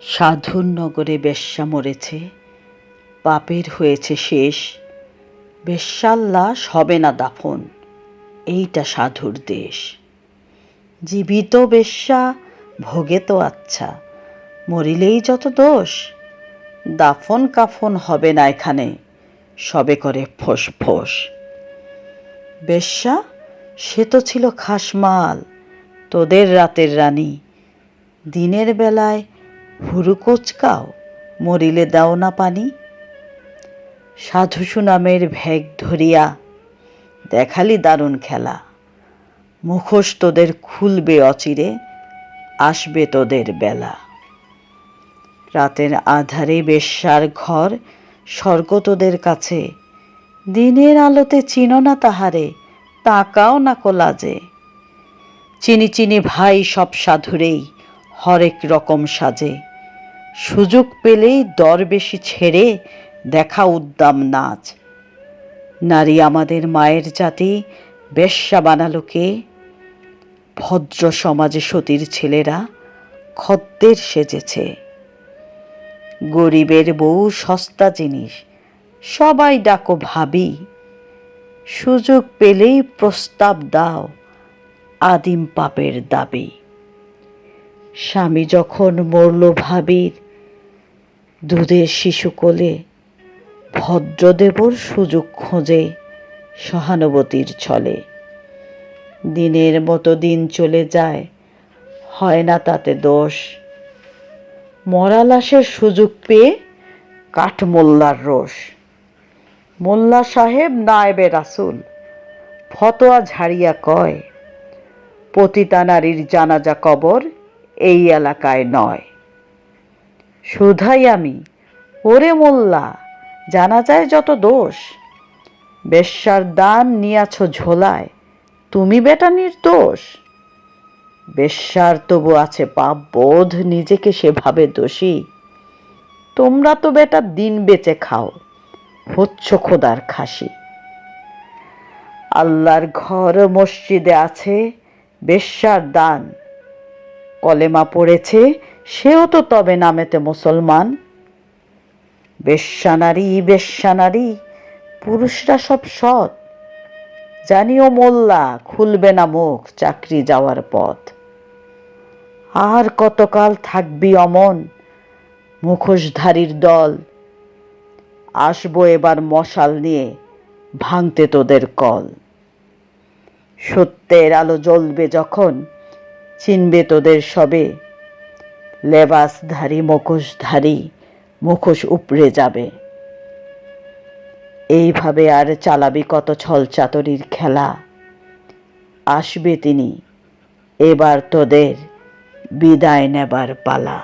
সাধুর নগরে বেশ্যা মরেছে, পাপের হয়েছে শেষ, বেশ্যার লাশ হবে না দাফন, এইটা সাধুর দেশ। জীবিত বেশ্যা ভোগে তো আচ্ছা, মরিলেই যত দোষ, দাফন কাফন হবে না এখানে, সবে করে ফোঁস ফোঁস। বেশ্যা সে তো ছিল খাসমাল, তোদের রাতের রানী, দিনের বেলায় হুরু কোচকাও, মরিলে দাও না পানি। সাধু সুনামের ভেগ ধরিয়া দেখালি দারুণ খেলা, মুখোশ তোদের খুলবে অচিরে, আসবে তোদের বেলা। রাতের আধারে বেশ্যার ঘর, স্বর্গ তোদের কাছে, দিনের আলোতে চিনো না তাহারে, তাকাও না কোলাজে। চিনি চিনি ভাই সব সাধুরেই, হরেক রকম সাজে, সুযোগ পেলেই দরবেশি ছেড়ে দেখা উদ্দাম নাচ। নারী আমাদের মায়ের জাতি, বেশ্যা বানালো কে? ভদ্র সমাজে সতীর ছেলেরা খদ্দের সেজেছে। গরিবের বউ সস্তা জিনিস, সবাই ডাকো ভাবি, সুযোগ পেলেই প্রস্তাব দাও, আদিম পাপের দাবি। স্বামী যখন মরল ভাবির, দুধের শিশু কোলে, ভদ্রদেবর সুযোগ খোঁজে সহানুভূতির ছলে। দিনের মতো দিন চলে যায়, হয় না তাতে দোষ, মরা লাশের সুযোগ পেয়ে কাঠমোল্লার রোষ। মোল্লা সাহেব নায়েবে রাসূল ফতোয়া ঝাড়িয়া কয়, পতিতা নারীর জানাজা কবর এই এলাকায় নয়। শুধাই আমি, ওরে মোল্লা, জানাজায় যত দোষ, বেশ্যার দান নিয়াছ ঝোলায়, তুমি বেটা নির্দোষ। বেশ্যার তবু আছে পাপ বোধ, নিজেকে সেভাবে দোষী, তোমরা তো বেটা দিন বেচে খাও, হচ্ছ খোদার খাসি। আল্লাহর ঘর মসজিদে আছে বেশ্যার দান, কলেমা পড়েছে সেও তো তবে নামেতে মুসলমান। বেশ্যা নারী পুরুষরা সব সৎ, জানিও মোল্লা খুলবে না মুখ চাকরি যাওয়ার পথ। আর কতকাল থাকবি অমন মুখোশধারীর দল, আসবো এবার মশাল নিয়ে ভাঙতে তোদের কল। সত্যের আলো জ্বলবে যখন, চিনবে তোদের সবে, লেবাসধারী মুখোশধারী মুখোশ উপড়ে যাবে। এইভাবে আর চালাবি কত ছল চাতুরির খেলা, আসবে তিনি, এবার তোদের বিদায় নেবার পালা।